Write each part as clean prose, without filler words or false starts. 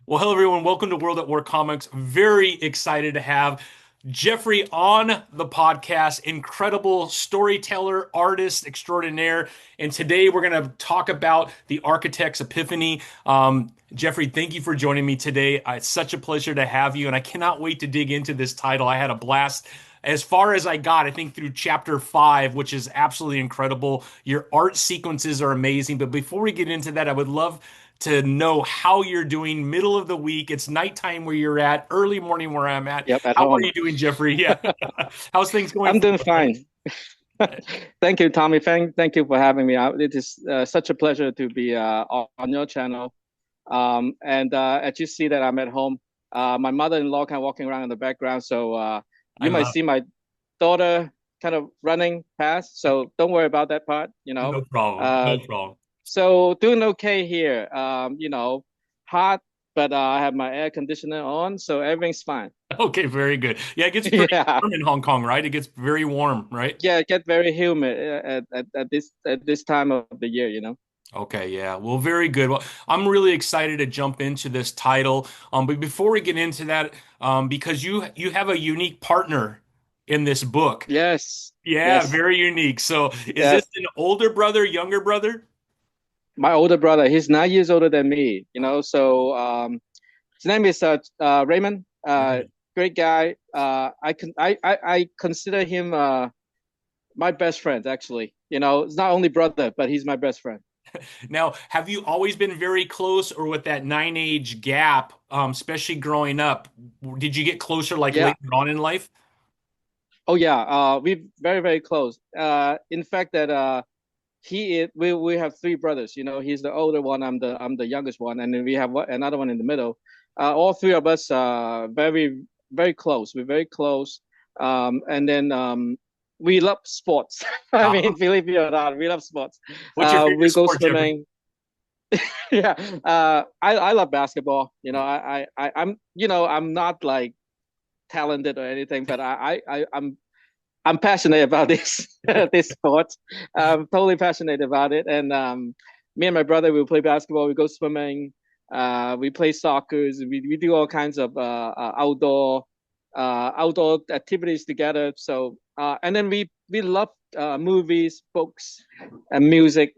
Well, hello everyone. Welcome to World at War Comics. Very excited to have Jeffrey on the podcast. Incredible storyteller, artist extraordinaire. And today we're going to talk about the Architect's Epiphany. Jeffrey, thank you for joining me today. It's such a pleasure to have you, and I cannot wait to dig into this title. I had a blast. As far as I got, I think through chapter 5, which is absolutely incredible. Your art sequences are amazing. But before we get into that, I would love to know how you're doing. Middle of the week, it's nighttime where you're at, early morning where I'm at. Yep, at How are home. you doing, Jeffrey? Yeah. How's things going I'm for doing you, man? fine. Thank you, Tommy. Thank you for having me out. It is such a pleasure to be on your channel. And as you see that I'm at home, my mother-in-law kind of walking around in the background. So I you might love see my daughter kind of running past. So don't worry about that part, you it. know. No problem. Uh, No problem. so doing okay here. Hot, but I have my air conditioner on, so everything's fine. Okay, very good. Yeah, it gets pretty Yeah. warm in Hong Kong, right? It gets very warm, right? Yeah, it get very humid at this time of the year. Okay, yeah. Well, very good. Well, I'm really excited to jump into this title. But before we get into that, because you have a unique partner in this book. Yes, Yeah, yes, very unique. So, is yes. this an older brother, younger brother? My older brother, he's 9 years older than me. So his name is Raymond. Great guy. I consider him my best friend actually. It's not only brother, but he's my best friend. Now, have you always been very close, or with that nine age gap, especially growing up, did you get closer like Yeah. later on in life? Oh yeah. We very very close. In fact that we have three brothers. He's the older one. I'm the youngest one, and then we have another one in the middle. All three of us are very very close. We're very close. And then we love sports. I mean, Uh, believe it or not, we love sports. what's your favorite We go sport, Jeffrey? swimming. Yeah. I love basketball. I'm not like talented or anything, but I'm passionate about this this sport. I'm totally passionate about it. And me and my brother we play basketball. We go swimming. We play soccer. We do all kinds of outdoor activities together. So and then we love movies, books, and music,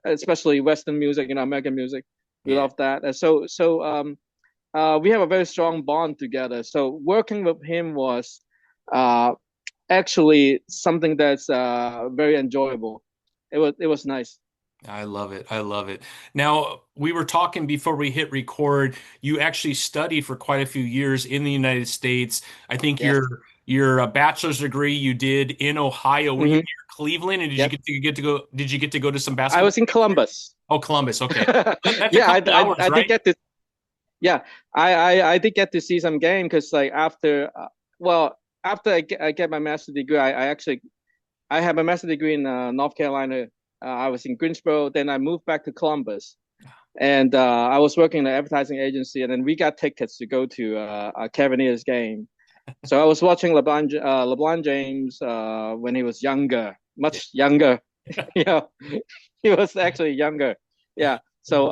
especially Western music, American music. We Yeah. love that. We have a very strong bond together. So working with him was uh, actually something that's very enjoyable. It was nice. I love it. I love it. Now, we were talking before we hit record. You actually studied for quite a few years in the United States. I think Yes. your bachelor's degree you did in Ohio. Were you Hmm. near Cleveland, and did you Yep. get to go? Did you get to go to some I basketball was in games there? Columbus. Oh, Columbus. Okay, that's a Yeah, couple hours, I did right? get to. Yeah, I did get to see some game because like after I get my master's degree, I actually I have a master's degree in North Carolina. I was in Greensboro, then I moved back to Columbus, and I was working in an advertising agency, and then we got tickets to go to a Cavaliers game. So I was watching LeBron James when he was younger, Yeah. much younger. You know, he was actually younger. Yeah. So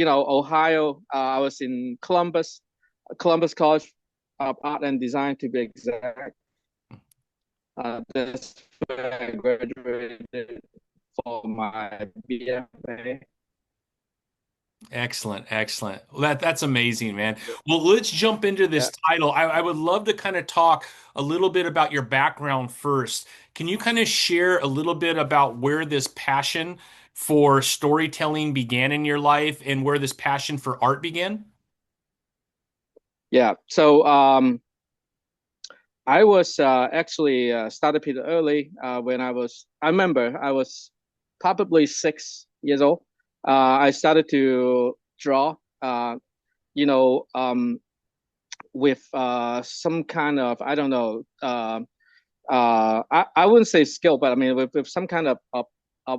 Ohio. I was in Columbus College of Art and Design to be exact. That's where I graduated for my BFA. Excellent, excellent. Well, that's amazing, man. Well, let's jump into this Yeah. title. I would love to kind of talk a little bit about your background first. Can you kind of share a little bit about where this passion for storytelling began in your life and where this passion for art began? Yeah. So I was actually started pretty early when I remember I was probably 6 years old. I started to draw, you know, um, with some kind of, I don't know, I wouldn't say skill, but I mean, with some kind of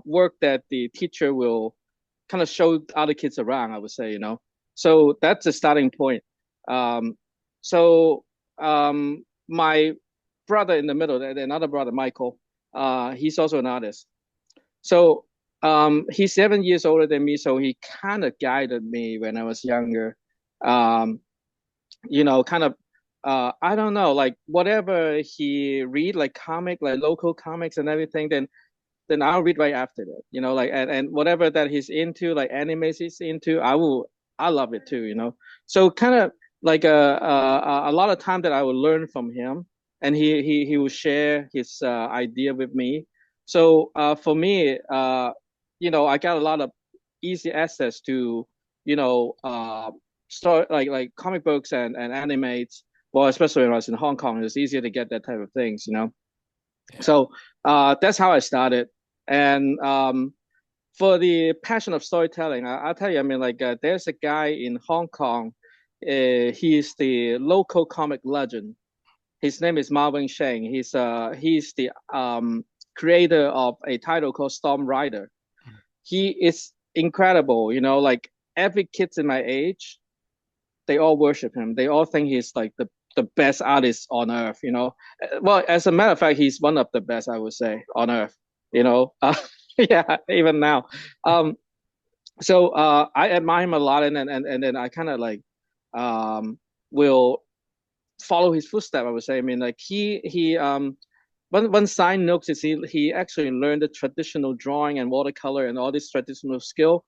work that the teacher will kind of show other kids around, I would say. So that's the starting point. Um, so my brother in the middle, another brother, Michael, he's also an artist. So He's 7 years older than me, so he kind of guided me when I was younger. Um, kind of, I don't know, like whatever he read, like comic, like local comics and everything, then I'll read right after that. Like and whatever that he's into, like animes he's into, I love it too. So kind of like a lot of time that I will learn from him, and he will share his idea with me. So for me, I got a lot of easy access to you know start like comic books and animates. Well, especially when I was in Hong Kong, it's easier to get that type of things. Yeah. So that's how I started. And for the passion of storytelling, I'll tell you, I mean, like there's a guy in Hong Kong. He's the local comic legend. His name is Marvin Shang. He's the creator of a title called Storm Rider. He is incredible. Like every kids in my age, they all worship him. They all think he's like the best artist on earth. Well, as a matter of fact, he's one of the best, I would say, on earth. Yeah, even now. Um, so I admire him a lot, and then I kind of like will follow his footsteps. I would say. I mean, like he one side note is he actually learned the traditional drawing and watercolor and all this traditional skill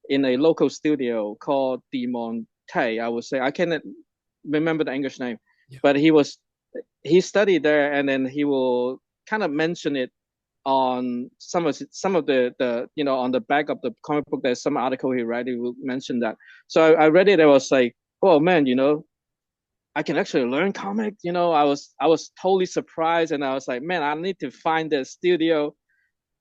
in a local studio called the Monte. I would say I cannot remember the English name, Yeah. but he studied there, and then he will kind of mention it on some of the on the back of the comic book. There's some article he write. He will mention that. So I read it. I was like, oh man, I can actually learn comic. I was totally surprised, and I was like, man, I need to find the studio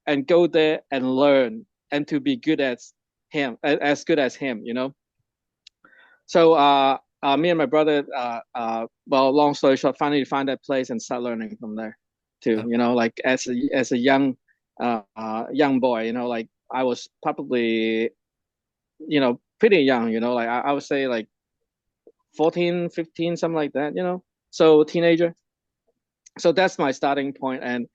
and go there and learn and to be good as him, as good as him. So me and my brother, well, long story short, finally find that place and start learning from there too. Like as a young boy, like I was probably pretty young. Like I would say like 14, 15, something like that. So teenager. So that's my starting point, and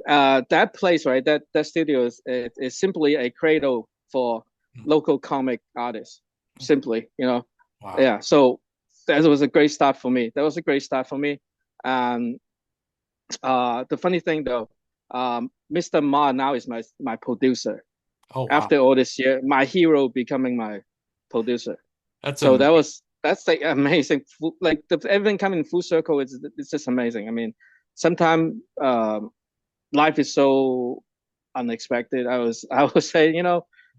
that place, right? That studio is simply a cradle for local comic artists. Simply. Wow. Yeah. So that was a great start for me. That was a great start for me. And the funny thing though, Mr. Ma now is my producer. Oh, wow. After all this year, my hero becoming my producer. That's So amazing. that's like amazing. Like everything coming full circle. It's just amazing. I mean, sometimes life is so unexpected. I would say,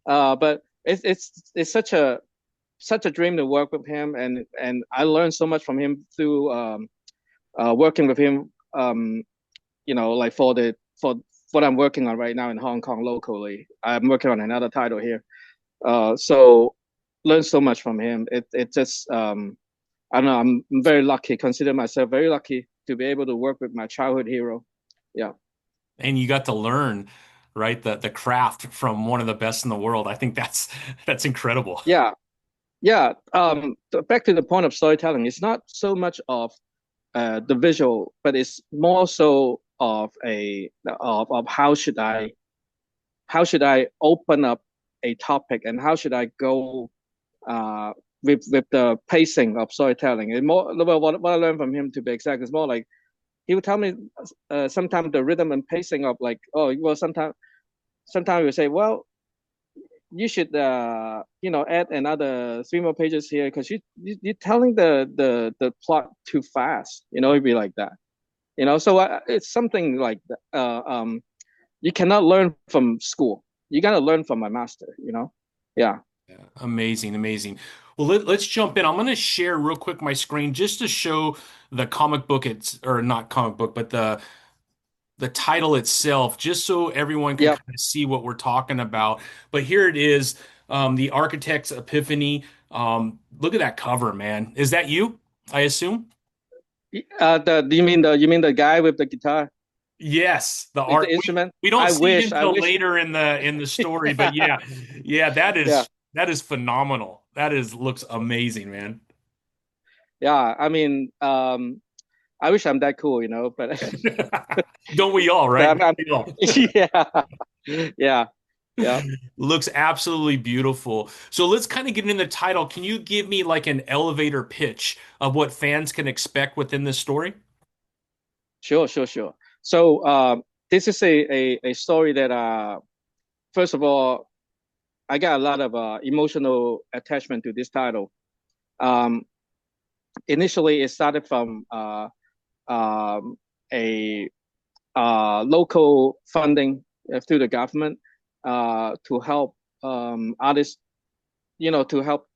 but it's such a dream to work with him, and I learned so much from him through working with him. Like for what I'm working on right now in Hong Kong locally. I'm working on another title here. So learned so much from him. It just I don't know. I'm very lucky. Consider myself very lucky to be able to work with my childhood hero. Yeah, And you got to learn, right, the craft from one of the best in the world. I think that's incredible. yeah, yeah. Back to the point of storytelling. It's not so much of the visual, but it's more so of how should I open up a topic, and how should I go uh, with the pacing of storytelling. And more well, what I learned from him, to be exact, is more like he would tell me sometimes the rhythm and pacing of, like, oh well, sometimes he would say, well, you should add another three more pages here because you're telling the plot too fast. It'd be like that. So it's something like that. You cannot learn from school. You gotta learn from my master. Yeah. Yeah, amazing, amazing. Well, let's jump in. I'm going to share real quick my screen just to show the comic book. It's or not comic book, but the title itself, just so everyone can Yep. kind of see what we're talking about. But here it is, the Architect's Epiphany. Look at that cover, man. Is that you? I assume. You mean the guy with the guitar, Yes, the like the art. instrument? We don't I see wish. him I till wish. later in the story, but yeah, yeah, Yeah. that is phenomenal. That is looks amazing, man. Yeah. I mean, I wish I'm that cool, but Don't we all, but right? I'm, Don't I'm we all? yeah, yeah. Yeah, Looks absolutely beautiful. So let's kind of get into the title. Can you give me like an elevator pitch of what fans can expect within this story? sure, sure, sure. So this is a story that first of all, I got a lot of emotional attachment to this title. Um, Initially, it started from um, a local funding through the government to help artists, to help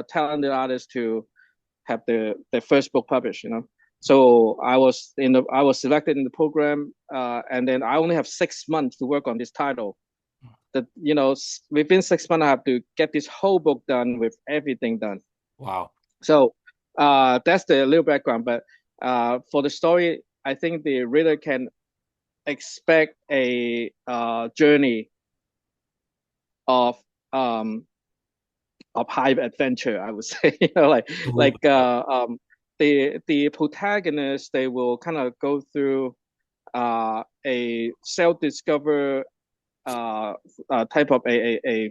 talented artists to have their first book published. So I was selected in the program, and then I only have 6 months to work on this title. That within 6 months I have to get this whole book done with everything done. Wow. So that's the little background. But for the story, I think the reader can expect a journey of um, high adventure. I would say, like the protagonists, they will kind of go through a self-discover type of a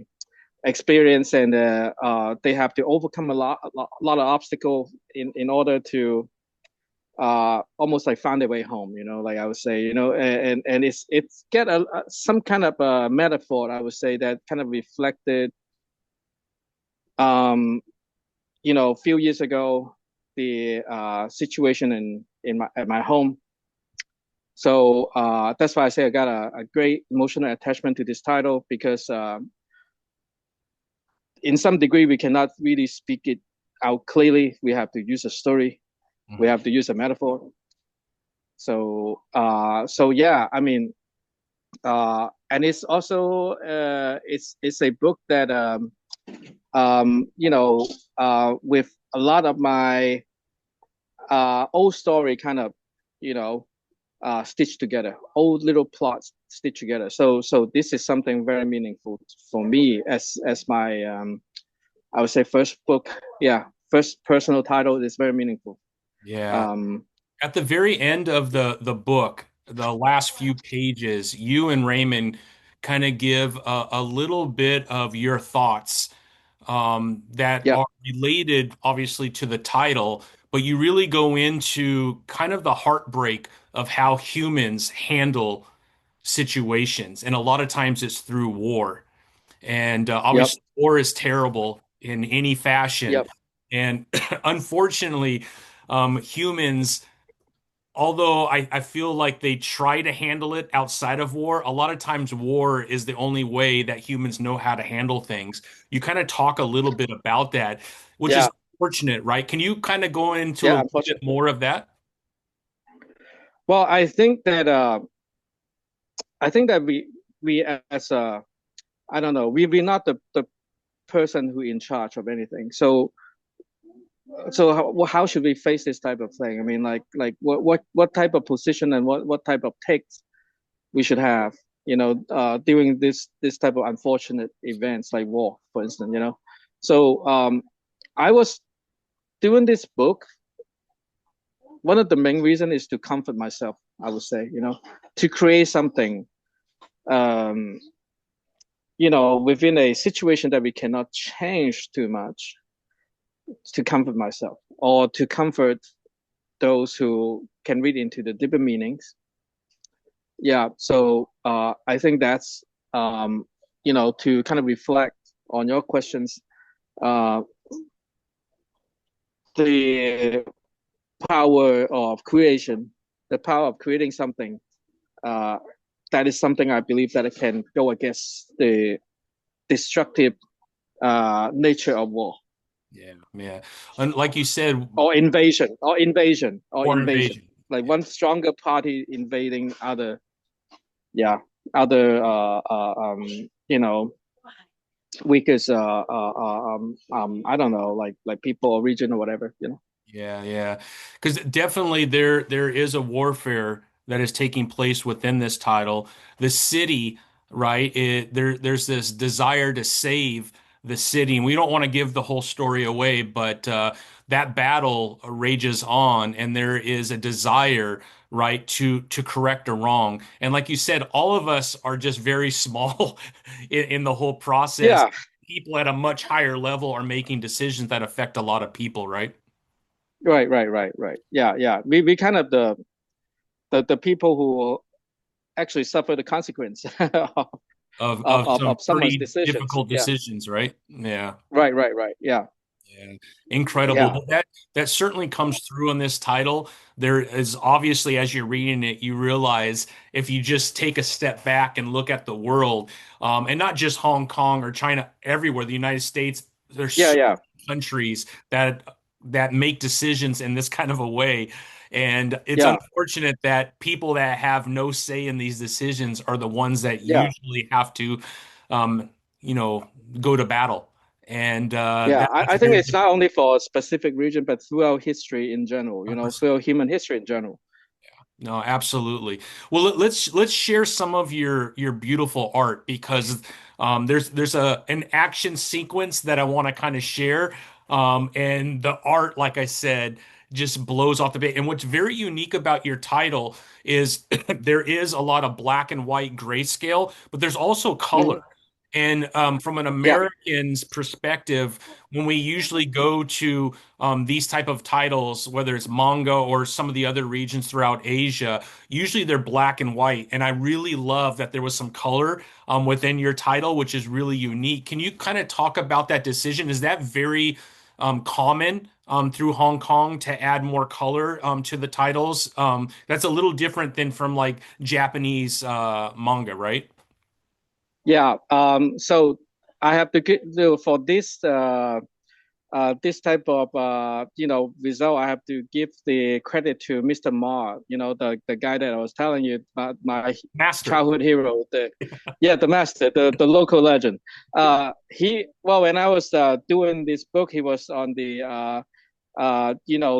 experience, and they have to overcome a lot of obstacles in order to almost like find their way home, like I would say, and it's get some kind of a metaphor, I would say, that kind of reflected um a few years ago, the situation in my home. So that's why I say I got a great emotional attachment to this title, because in some degree we cannot really speak it out clearly. We have to use a story, we Mhm. have to use a metaphor. So yeah, I mean, and it's also it's a book that with a lot of my old story kind of you know stitched together, old little plots stitched together. So this is something very meaningful for me as my I would say first book. Yeah, first personal title is very meaningful. Yeah. um At the very end of the book, the last few pages, you and Raymond kind of give a little bit of your thoughts that yeah, are related, obviously, to the title, but you really go into kind of the heartbreak of how humans handle situations, and a lot of times it's through war. And yep, obviously, war is terrible in any fashion. yep, And unfortunately, humans, although I feel like they try to handle it outside of war, a lot of times war is the only way that humans know how to handle things. You kind of talk a little bit about that, which is yeah, fortunate, right? Can you kind of go into a yeah, little bit unfortunately. more of that? Well, I think that we as I don't know, we're not the person who in charge of anything. So how should we face this type of thing? I mean, like what type of position and what type of takes we should have, during this type of unfortunate events like war, for instance. So I was doing this book. One of the main reasons is to comfort myself, I would say, to create something, um, within a situation that we cannot change too much, to comfort myself or to comfort those who can read into the deeper meanings. Yeah, so I think that's to kind of reflect on your questions. Uh, the power of creation, the power of creating something. Uh, that is something I believe that it can go against the destructive nature of war, Yeah, yeah. And like you said, or invasion. invasion. Like one stronger party invading other, yeah, other you know weakest I don't know, like people or region or whatever. Yeah, yeah. Because definitely there is a warfare that is taking place within this title. The city, right? There's this desire to save the city. And we don't want to give the whole story away, but that battle rages on, and there is a desire, right, to correct a wrong. And like you said, all of us are just very small in the whole process. Yeah, People at a much higher level are making decisions that affect a lot of people, right? right. Yeah, yeah. We kind of the people who actually suffer the consequence of, Of some of someone's pretty decisions. difficult Yeah, decisions, right? Yeah. right. Yeah, Yeah, incredible. yeah, Well, that certainly comes through in this title. There is obviously, as you're reading it, you realize if you just take a step back and look at the world, and not just Hong Kong or China, everywhere, the United States, there's yeah, so yeah, many countries that make decisions in this kind of a way. And it's yeah, unfortunate that people that have no say in these decisions are the ones that yeah, usually have to, um, go to battle. And yeah. that's I a think very it's not only for a specific region, but throughout history in general. You know, 100%. throughout human history in general. No, absolutely. Well, let's share some of your beautiful art because there's an action sequence that I want to kind of share, and the art, like I said, just blows off the bait. And what's very unique about your title is there is a lot of black and white grayscale, but there's also color. Hmm. And from an Yeah. American's perspective, when we usually go to these type of titles, whether it's manga or some of the other regions throughout Asia, usually they're black and white. And I really love that there was some color within your title, which is really unique. Can you kind of talk about that decision? Is that very common through Hong Kong to add more color to the titles? That's a little different than from like Japanese manga, right? Yeah. So I have to get for this type of result. I have to give the credit to Mr. Ma. You know, the guy that I was telling you about, my Master. childhood hero. The master, the local legend. He well, when I was doing this book, he was on the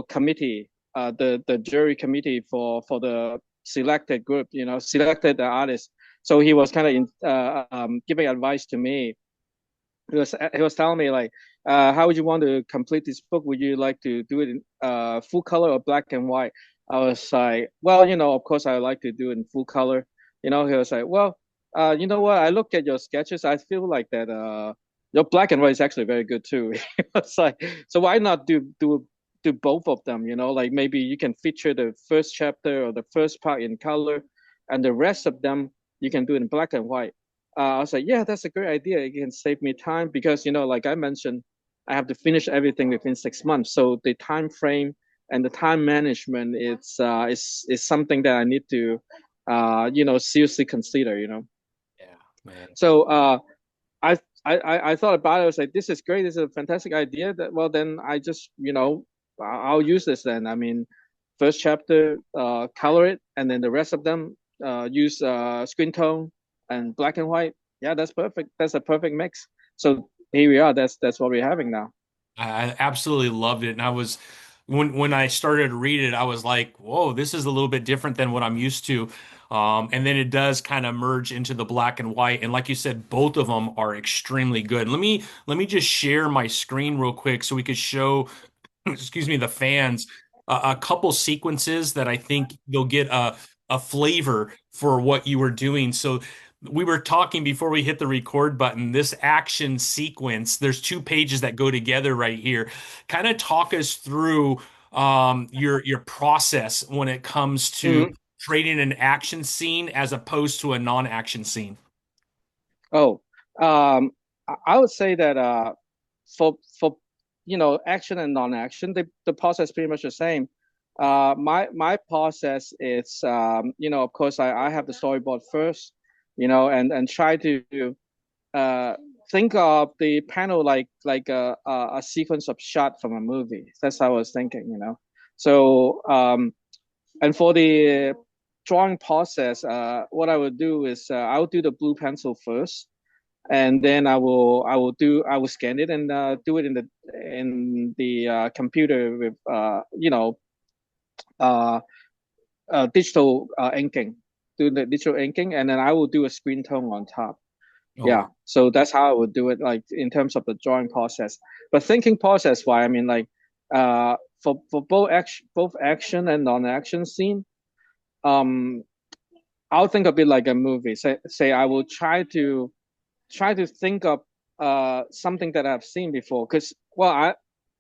committee, the jury committee for the selected group, selected the artist. So he was kind of giving advice to me. He was telling me like, how would you want to complete this book? Would you like to do it in full color or black and white? I was like, well, of course I like to do it in full color. He was like, well, you know what? I look at your sketches. I feel like that your black and white is actually very good too. It's like, so why not do both of them? Like maybe you can feature the first chapter or the first part in color, and the rest of them you can do it in black and white. I was like, yeah, that's a great idea. It can save me time because, like I mentioned, I have to finish everything within 6 months. So the time frame and the time management is something that I need to seriously consider. Yeah, man. So I thought about it. I was like, this is great. This is a fantastic idea. That well, then I just I'll use this then. I mean, first chapter color it, and then the rest of them use screen tone and black and white. Yeah, that's perfect. That's a perfect mix. So here we are. That's what we're having now. I absolutely loved it. And I was when I started to read it, I was like, whoa, this is a little bit different than what I'm used to. And then it does kind of merge into the black and white. And like you said, both of them are extremely good. Let me just share my screen real quick so we could show excuse me, the fans a couple sequences that I think you'll get a flavor for what you were doing. So we were talking before we hit the record button. This action sequence, there's two pages that go together right here. Kind of talk us through your process when it comes to Mhm. creating an action scene as opposed to a non-action scene. Oh, I would say that for action and non-action, the process is pretty much the same. My process is of course I have the storyboard first, and try to uh think of the panel like a sequence of shot from a movie. That's how I was thinking. So and for the drawing process, what I would do is I'll do the blue pencil first, and then I will scan it and do it in the computer with uh, digital inking, do the digital inking, and then I will do a screen tone on top. Oh Yeah, wow. so that's how I would do it, like in terms of the drawing process. But thinking process, why? I mean, like, for both action and non-action scene, um, I'll think of it like a movie. Say I will try to think of something that I've seen before. Because well,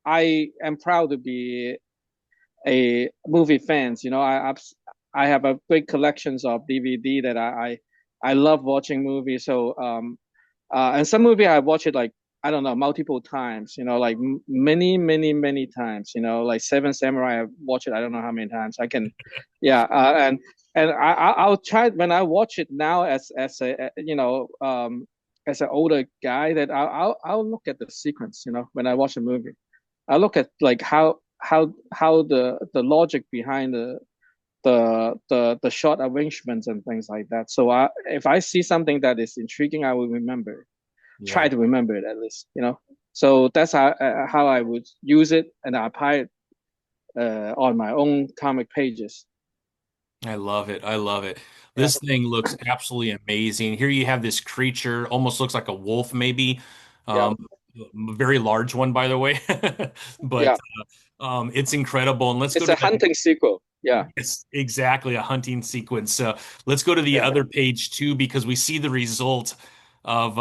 I am proud to be a movie fans. I have a big collections of DVD that I love watching movies. So and some movie I watch it like I don't know multiple times. Like many many times. Like Seven Samurai I watch it I don't know how many times. Yeah. And I'll try when I watch it now as a as an older guy that I'll look at the sequence. When I watch a movie. I look at like how the logic behind the shot arrangements and things like that. So if I see something that is intriguing, I will try Yeah. to remember it at least. So that's how I would use it and apply it on my own comic pages. I love it. I love it. Yeah, This thing looks absolutely amazing. Here you have this creature, almost looks like a wolf, maybe. yeah, Um, very large one, by the way. But yeah. it's incredible. And let's go It's to a the hunting sequel. Yeah, it's exactly a hunting sequence. So let's go to the yeah. other page too, because we see the result of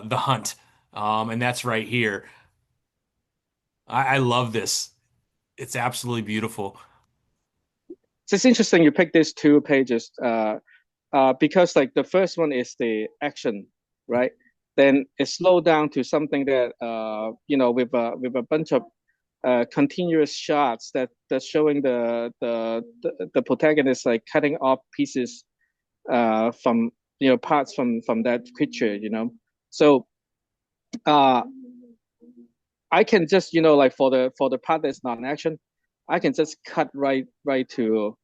the hunt. And that's right here. I love this. It's absolutely beautiful. So it's interesting you picked these two pages. Because like the first one is the action, right? Then it slowed down to something that with a bunch of continuous shots that's showing the protagonist like cutting off pieces from parts from that creature. So uh I can just like for the part that's not an action, I can just cut right to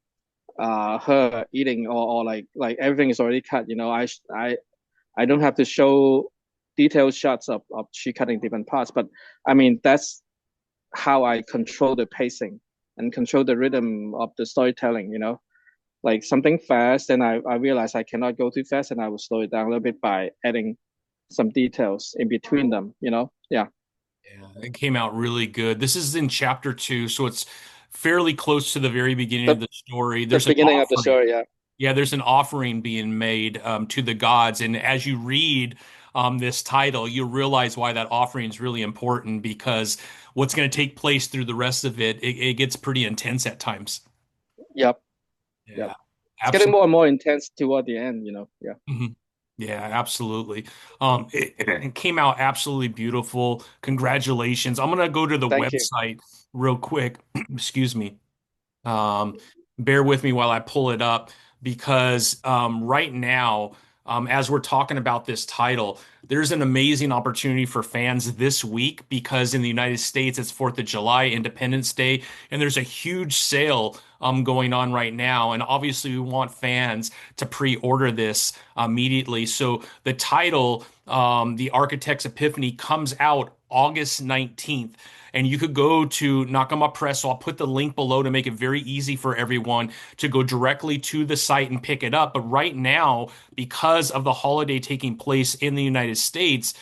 her eating or like everything is already cut. I don't have to show detailed shots of she cutting different parts, but I mean that's how I control the pacing and control the rhythm of the storytelling. Like something fast, and I realize I cannot go too fast, and I will slow it down a little bit by adding some details in between them. Yeah. Yeah, it came out really good. This is in chapter two, so it's fairly close to the very beginning of The the story. the There's an beginning of the offering. story, yeah. Yeah, there's an offering being made to the gods. And as you read this title, you realize why that offering is really important because what's going to take place through the rest of it gets pretty intense at times. Yep, yep. Yeah, It's getting absolutely. more and more intense toward the end. Yeah. Mhm. Yeah, absolutely. It came out absolutely beautiful. Congratulations. I'm gonna go to the Thank you. website real quick. Excuse me. Um, bear with me while I pull it up because right now, as we're talking about this title, there's an amazing opportunity for fans this week because in the United States, it's 4th of July, Independence Day, and there's a huge sale going on right now. And obviously, we want fans to pre-order this immediately. So the title, The Architect's Epiphany, comes out August 19th. And you could go to Nakama Press. So I'll put the link below to make it very easy for everyone to go directly to the site and pick it up. But right now, because of the holiday taking place in the United States,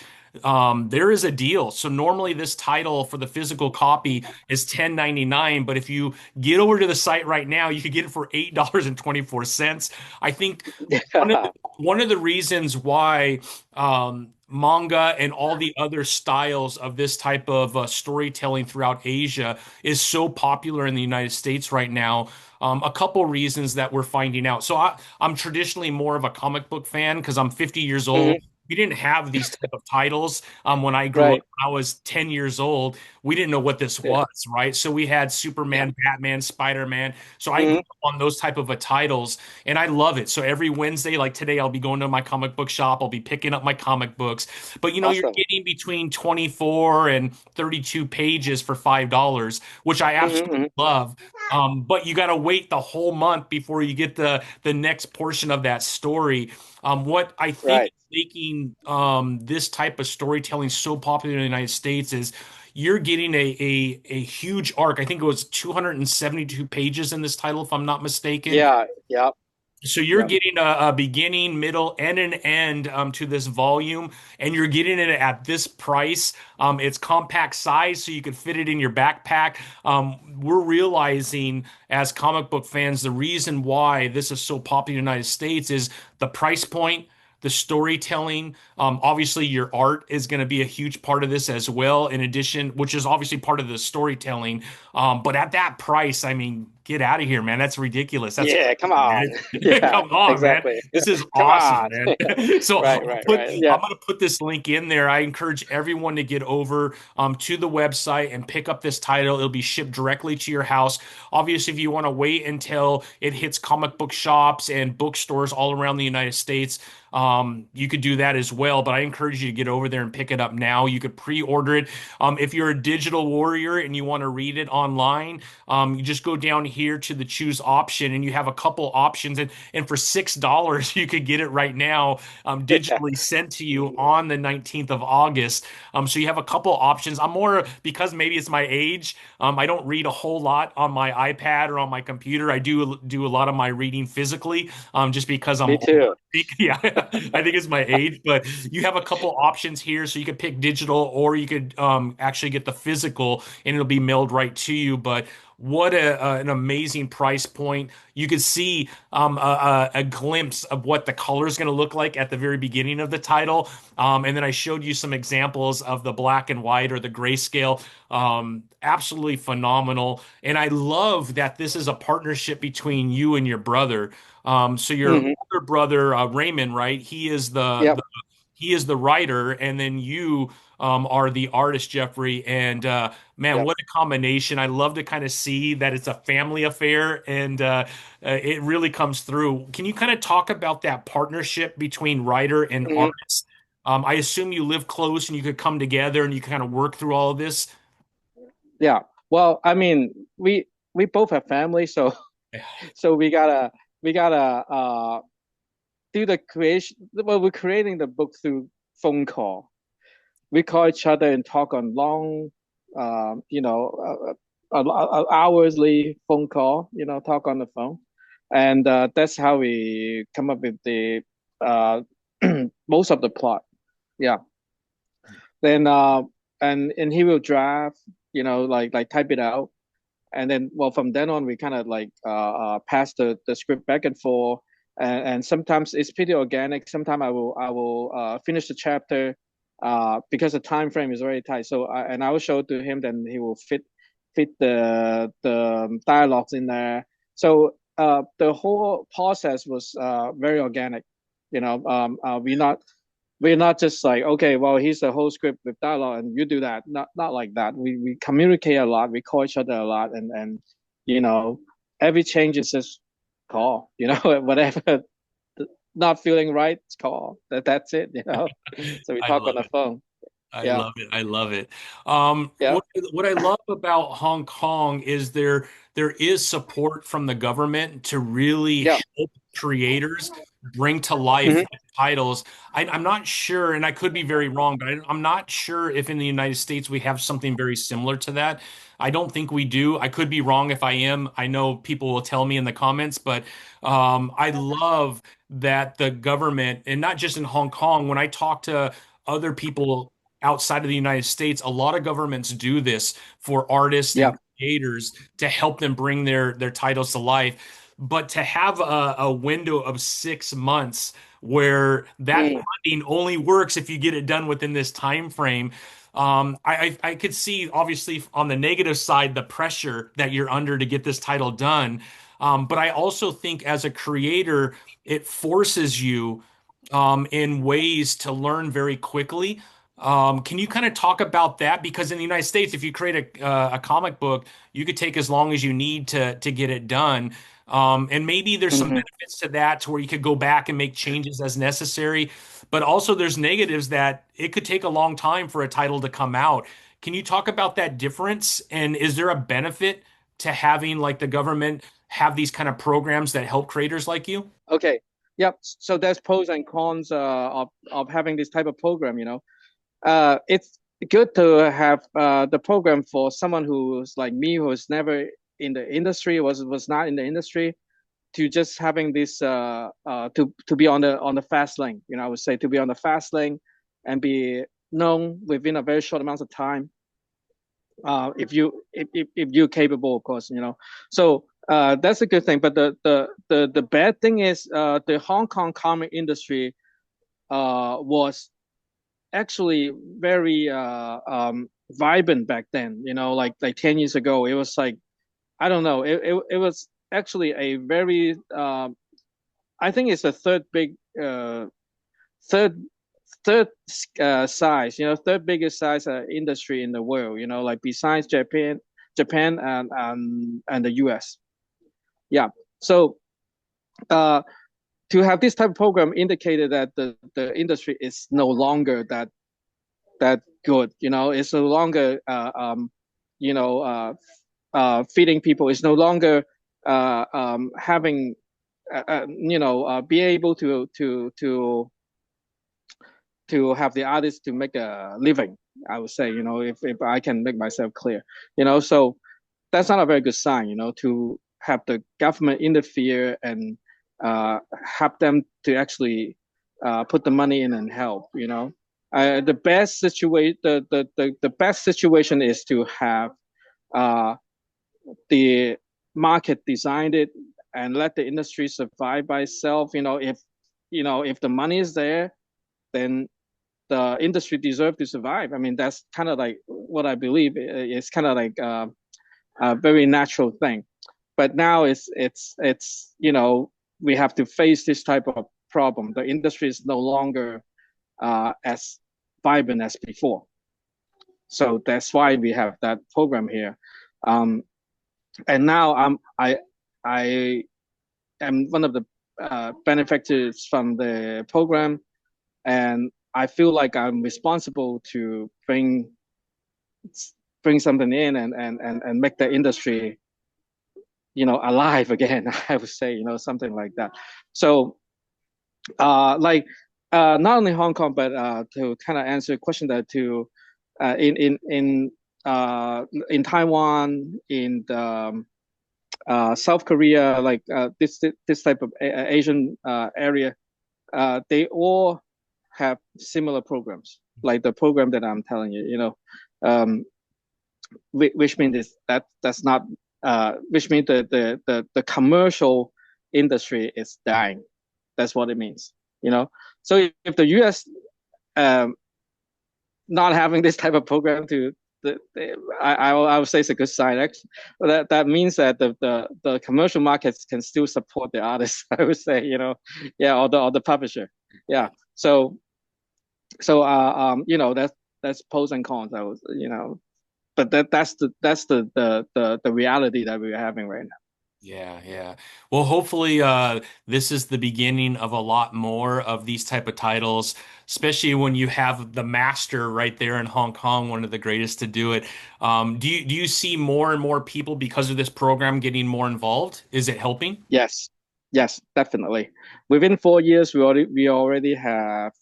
there is a deal. So normally this title for the physical copy is $10.99, but if you get over to the site right now, you could get it for $8.24. I think one of Yeah. one of the reasons why manga and all the other styles of this type of storytelling throughout Asia is so popular in the United States right now. A couple reasons that we're finding out. So I'm traditionally more of a comic book fan because I'm 50 years old. Hmm. We didn't have these type of titles when I grew up. Right. When I was 10 years old. We didn't know what this Yeah. was, right? So we had Yeah. Superman, Batman, Spider-Man. So I grew Hmm. up on those type of titles, and I love it. So every Wednesday, like today, I'll be going to my comic book shop. I'll be picking up my comic books. But you're Awesome. getting between 24 and 32 pages for $5, which I absolutely Hmm. love. But you got to wait the whole month before you get the next portion of that story. What I think is Right. making this type of storytelling so popular in the United States is you're getting a huge arc. I think it was 272 pages in this title, if I'm not mistaken. Yeah. Yeah. So you're Yeah. getting a beginning, middle, and an end to this volume, and you're getting it at this price. It's compact size, so you could fit it in your backpack. We're realizing as comic book fans, the reason why this is so popular in the United States is the price point, the storytelling. Obviously, your art is going to be a huge part of this as well, in addition, which is obviously part of the storytelling. But at that price, I mean, get out of here, man. That's ridiculous. That's Yeah, come crazy, on. man. Yeah, Come on, man. exactly. This is Come awesome, on. man. So Right, right, right. I'm Yeah. gonna put this link in there. I encourage everyone to get over to the website and pick up this title. It'll be shipped directly to your house. Obviously, if you want to wait until it hits comic book shops and bookstores all around the United States, you could do that as well. But I encourage you to get over there and pick it up now. You could pre-order it. If you're a digital warrior and you want to read it online, you just go down here to the choose option and you have a couple options. And for $6, you could get it right now, Yeah. digitally sent to you on the 19th of August. So you have a couple options. I'm more because maybe it's my age. I don't read a whole lot on my iPad or on my computer. I do a lot of my reading physically, just because I'm Me old. too. Yeah, I think it's my age, but you have a couple options here, so you could pick digital or you could actually get the physical, and it'll be mailed right to you. But what an amazing price point! You could see a glimpse of what the color is going to look like at the very beginning of the title, and then I showed you some examples of the black and white or the grayscale. Absolutely phenomenal, and I love that this is a partnership between you and your brother. So your Hmm. older brother Raymond, right? He is Yep. he is the writer, and then you are the artist, Jeffrey. And man, Yep. what a combination! I love to kind of see that it's a family affair, and it really comes through. Can you kind of talk about that partnership between writer and Hmm. artist? I assume you live close, and you could come together and you kind of work through all of this. Yeah. Well, I mean, we both have family, so so we gotta do the creation. Well, we're creating the book through phone call. We call each other and talk on long, you know, hoursly phone call. You know, talk on the phone, and that's how we come up with the uh, most of the plot. Yeah. Then and he will draft. You know, like type it out, and then well from then on we kind of like pass the script back and forth, and sometimes it's pretty organic. Sometimes I will finish the chapter because the time frame is very tight, so I will show it to him, then he will fit the dialogues in there. So the whole process was very organic. You know, we're not just like, okay, well, here's the whole script with dialogue and you do that. Not like that. We communicate a lot. We call each other a lot, and you know, every change is just call. You know, whatever not feeling right, it's call. That's it. You know, so we I talk on love the it. phone. I Yeah, love it. I love it. yeah, What I love about Hong Kong is there is support from the government to really yeah. help creators bring to life Hmm. the titles. I'm not sure, and I could be very wrong, but I'm not sure if in the United States we have something very similar to that. I don't think we do. I could be wrong if I am. I know people will tell me in the comments, but I love that the government, and not just in Hong Kong, when I talk to other people outside of the United States, a lot of governments do this for artists and Yeah. creators to help them bring their titles to life. But to have a window of 6 months where that Mm. funding only works if you get it done within this time frame. I could see obviously on the negative side the pressure that you're under to get this title done, but I also think as a creator it forces you in ways to learn very quickly. Can you kind of talk about that? Because in the United States, if you create a comic book, you could take as long as you need to get it done. And maybe there's some Hmm. benefits to that to where you could go back and make changes as necessary. But also there's negatives that it could take a long time for a title to come out. Can you talk about that difference? And is there a benefit to having like the government have these kind of programs that help creators like you? Okay. Yep. So there's pros and cons of having this type of program. You know, it's good to have the program for someone who's like me, who's never in the industry, was not in the industry. to just having this to be on the fast lane. I would say to be on the fast lane and be known within a very short amount of time. If you're capable, of course. So that's a good thing. But the bad thing is the Hong Kong comic industry was actually very vibrant back then. Like 10 years ago, it was like, I don't know. It was actually a very I think it's the third third size, third biggest size industry in the world. Like besides Japan and the U.S. Yeah. So to have this type of program indicated that the industry is no longer that good. It's no longer you know feeding people. It's no longer having be able to have the artists to make a living. I would say, if I can make myself clear. So that's not a very good sign. To have the government interfere and have them to actually put the money in and help. The best situation is to have uh, the market design it and let the industry survive by itself. If the money is there, then the industry deserves to survive. I mean, that's kind of like what I believe. It's kind of like a very natural thing. But now it's we have to face this type of problem. The industry is no longer as vibrant as before. So that's why we have that program here. Um, and now I am one of the benefactors from the program, and I feel like I'm responsible to bring something in and make the industry alive again. I would say something like that. So like not only Hong Kong, but to kind of answer a question that to in Taiwan, in the South Korea, like this type of Asian area, they all have similar programs, like the program that I'm telling you. Um, which means that's not which means the commercial industry is dying. That's what it means. So if the U.S. um, not having this type of program I would say it's a good sign. Actually, that means that the commercial markets can still support the artists. I would say, yeah, or the publisher. Yeah. So that's pros and cons. But that's the reality that we're having right now. Yeah, yeah. Well, hopefully, this is the beginning of a lot more of these type of titles, especially when you have the master right there in Hong Kong, one of the greatest to do it. Do you see more and more people because of this program getting more involved? Is it helping? Yes, yes, definitely. Within 4 years, we already have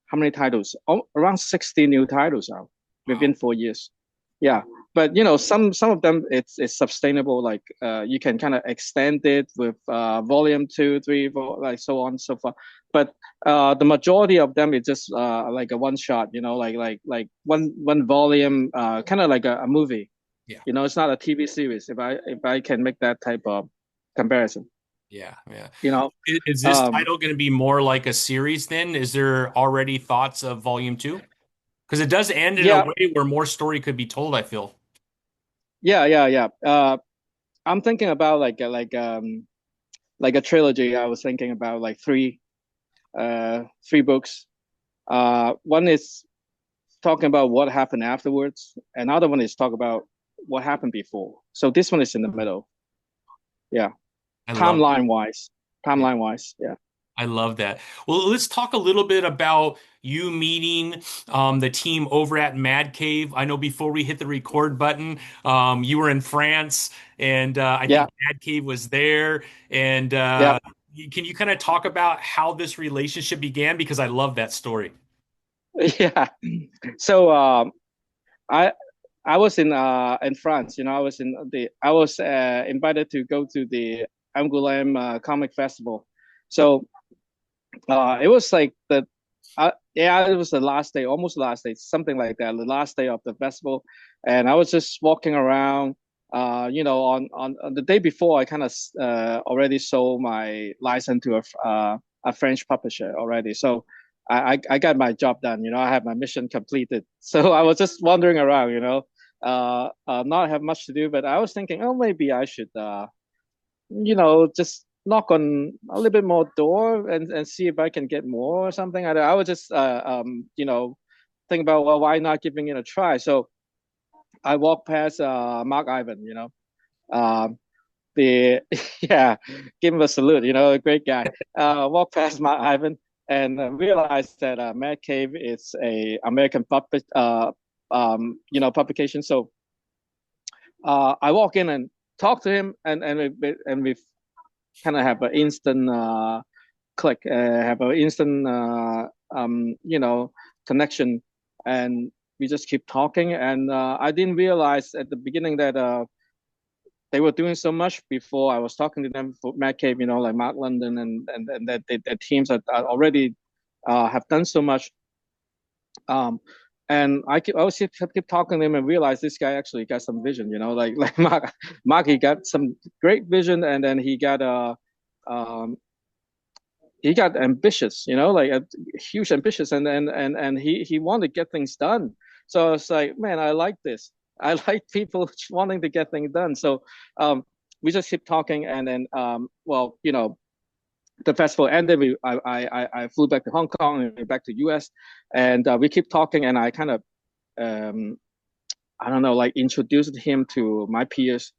how many titles? Around 60 new titles out Wow. within 4 years. Yeah, but some of them it's sustainable. Like you can kind of extend it with volume two, three, four, like so on and so forth. But the majority of them is just like a one shot. Like one volume, kind of like a movie. Yeah. It's not a TV series. If I can make that type of comparison. Yeah, yeah. You know, Is this um, title going to be more like a series then? Is there already thoughts of volume two? Because it does end in a yeah, way where more story could be told, I feel. yeah. I'm thinking about like a trilogy. I was thinking about like three books. One is talking about what happened afterwards. Another one is talk about what happened before. So this one is in the middle. Yeah, I love that. timeline wise. Yeah. Timeline wise. Yeah. I love that. Well, let's talk a little bit about you meeting the team over at Mad Cave. I know before we hit the record button, you were in France, and I Yeah. think Mad Cave was there. And Yeah. can you kind of talk about how this relationship began? Because I love that story. Yeah. So I I was in France. I was invited to go to the Angoulême Comic Festival. So it was like yeah, it was the last day, almost the last day, something like that, the last day of the festival, and I was just walking around. On the day before, I kind of already sold my license to a French publisher already, so I got my job done. I had my mission completed. So I was just wandering around, not have much to do, but I was thinking, oh, maybe I should just knock on a little bit more door and see if I can get more or something. I would just, think about, well, why not giving it a try? So I walked past Mark Ivan, the yeah, give him a salute, a great guy. Walked past Mark Ivan and realized that Mad Cave is a American publication. So I walk in and talk to him, and we kind of have an instant click, have an instant connection, and we just keep talking. And I didn't realize at the beginning that they were doing so much before I was talking to them for Mad Cave, like Mark London and that their teams are already have done so much. And I always keep talking to him and realize this guy actually got some vision, like Mark, he got some great vision, and then um, he got ambitious, like a huge ambitious, and he wanted to get things done. So it's like, man, I like this. I like people wanting to get things done. So we just keep talking, and then well, the festival ended. I flew back to Hong Kong and back to US, and we keep talking, and I kind of I don't know, like introduced him to my peers,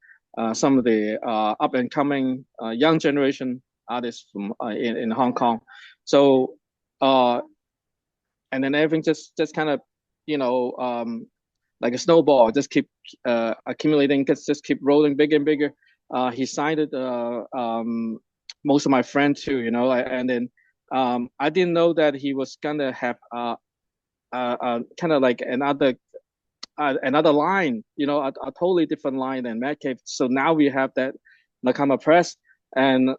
some of the up and coming young generation artists from in Hong Kong. So and then everything just kind of you know like a snowball, just keep accumulating, just keep rolling bigger and bigger. He signed it most of my friends too, and then I didn't know that he was gonna have kind of like another line, a totally different line than Mad Cave. So now we have that Nakama Press, and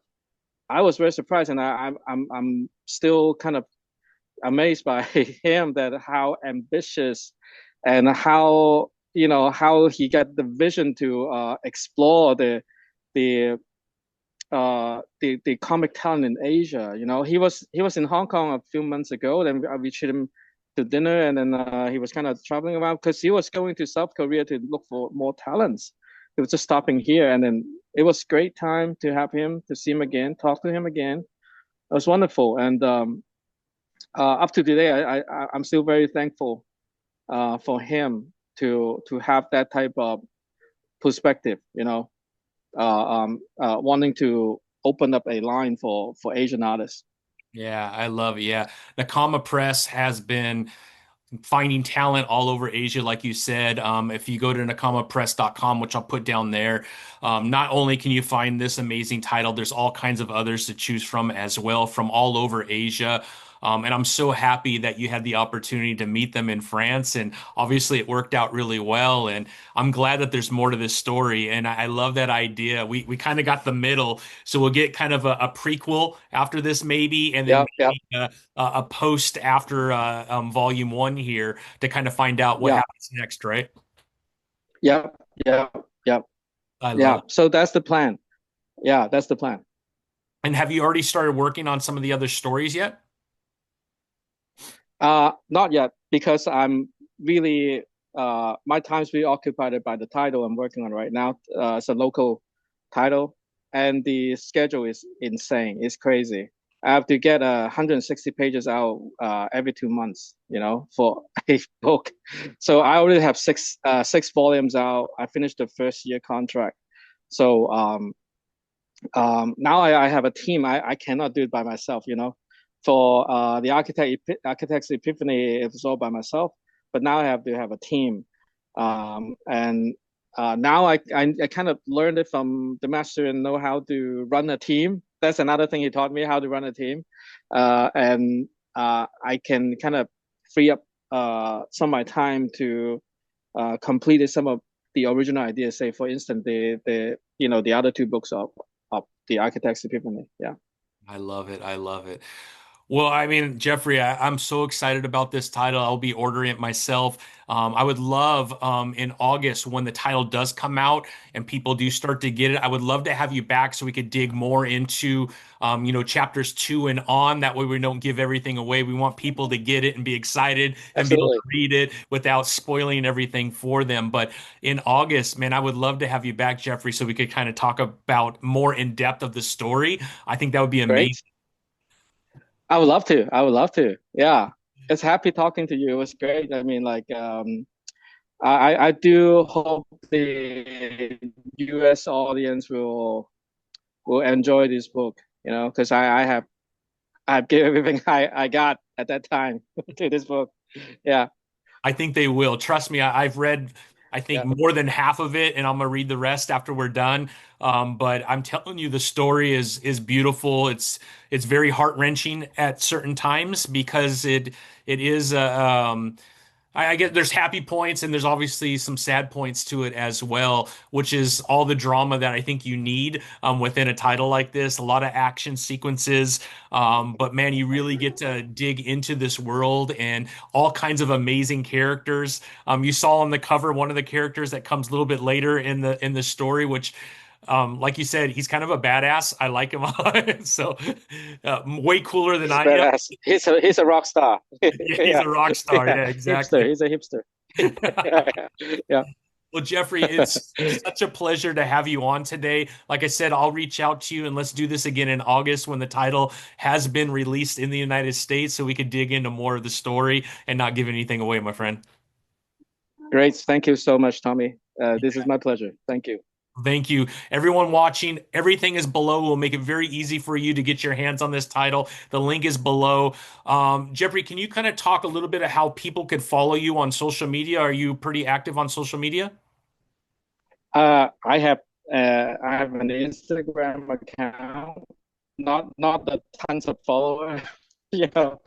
I was very surprised, and I'm still kind of amazed by him, that how ambitious and how he got the vision to explore the comic talent in Asia. He was in Hong Kong a few months ago. Then we treated him to dinner, and then he was kind of traveling around because he was going to South Korea to look for more talents. He was just stopping here, and then it was great time to have him, to see him again, talk to him again. It was wonderful, and up to today, I'm still very thankful for him to have that type of perspective. Wanting to open up a line for Asian artists. Yeah, I love it. Yeah. Nakama Press has been finding talent all over Asia, like you said. If you go to nakamapress.com, which I'll put down there, not only can you find this amazing title, there's all kinds of others to choose from as well from all over Asia. And I'm so happy that you had the opportunity to meet them in France. And obviously, it worked out really well. And I'm glad that there's more to this story. And I love that idea. We kind of got the middle. So we'll get kind of a prequel after this, maybe, and then Yeah, yeah, maybe a post after volume one here to kind of find out what yeah, happens next, right? yeah, yeah, yeah, I love yeah. it. So that's the plan. Yeah, that's the plan. And have you already started working on some of the other stories yet? Not yet, because I'm really my time's really occupied by the title I'm working on right now. It's a local title, and the schedule is insane. It's crazy. I have to get 160 pages out every 2 months, for a book. So I already have six volumes out. I finished the first year contract. So now I have a team. I cannot do it by myself. For the architect's Epiphany, it was all by myself. But now I have to have a team, and now I kind of learned it from the master and know how to run a team. That's another thing he taught me, how to run a team, and I can kind of free up some of my time to complete some of the original ideas. Say, for instance, the other two books of of the architect's epiphany. Yeah. I love it. I love it. Well, I mean, Jeffrey, I'm so excited about this title. I'll be ordering it myself. I would love in August when the title does come out and people do start to get it. I would love to have you back so we could dig more into, chapters 2 and on. That way, we don't give everything away. We want people to get it and be excited and be able to Absolutely. read it without spoiling everything for them. But in August, man, I would love to have you back, Jeffrey, so we could kind of talk about more in depth of the story. I think that would be amazing. Great. I would love to. I would love to. Yeah. It's happy talking to you. It was great. I mean, like, I do hope the US audience will enjoy this book, because I've given everything I got at that time to this book. Yeah. I think they will. Trust me, I've read, I think, Yeah. more than half of it, and I'm gonna read the rest after we're done. But I'm telling you, the story is beautiful. It's very heart-wrenching at certain times because it is I get there's happy points and there's obviously some sad points to it as well, which is all the drama that I think you need within a title like this. A lot of action sequences, but man, you really get to dig into this world and all kinds of amazing characters. You saw on the cover one of the characters that comes a little bit later in the story, which. Like you said, he's kind of a badass. I like him. So, way cooler than He's I am. badass. He's a rock star. Yeah, he's Yeah. a rock star. Yeah. Yeah, Hipster. exactly. He's a hipster. Yeah. Yeah. Well, Jeffrey, it's such a pleasure to have you on today. Like I said, I'll reach out to you and let's do this again in August when the title has been released in the United States so we could dig into more of the story and not give anything away, my friend. Great. Thank you so much, Tommy. This is my pleasure. Thank you. Thank you. Everyone watching, everything is below. We'll make it very easy for you to get your hands on this title. The link is below. Jeffrey, can you kind of talk a little bit of how people could follow you on social media? Are you pretty active on social media? Uh, I have I have an Instagram account, not a tons of followers. You know,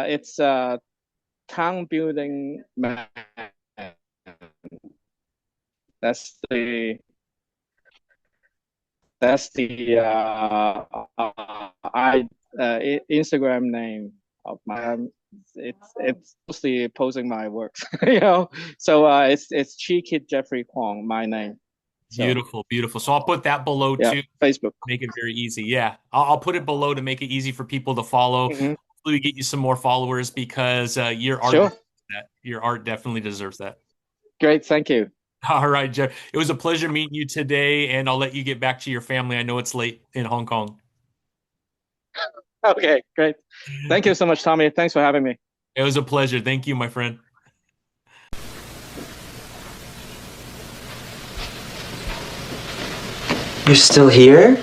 it's town building man. That's the Instagram name of my. It's mostly posting my works, So it's Cheeky Jeffrey Kwong, my name. So Beautiful, beautiful. So I'll put that below yeah, too. Facebook. Make it very easy. Yeah, I'll put it below to make it easy for people to follow. Hmm. Hopefully, we get you some more followers because Sure. your art definitely deserves that. Great. Thank you. All right, Jeff. It was a pleasure meeting you today, and I'll let you get back to your family. I know it's late in Hong Kong. Okay, great. Thank you so much, Tommy. Thanks for having me. It was a pleasure. Thank you, my friend. You're still here?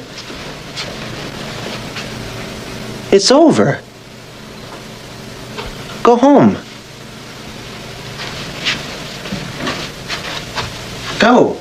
It's over. Go home. Go.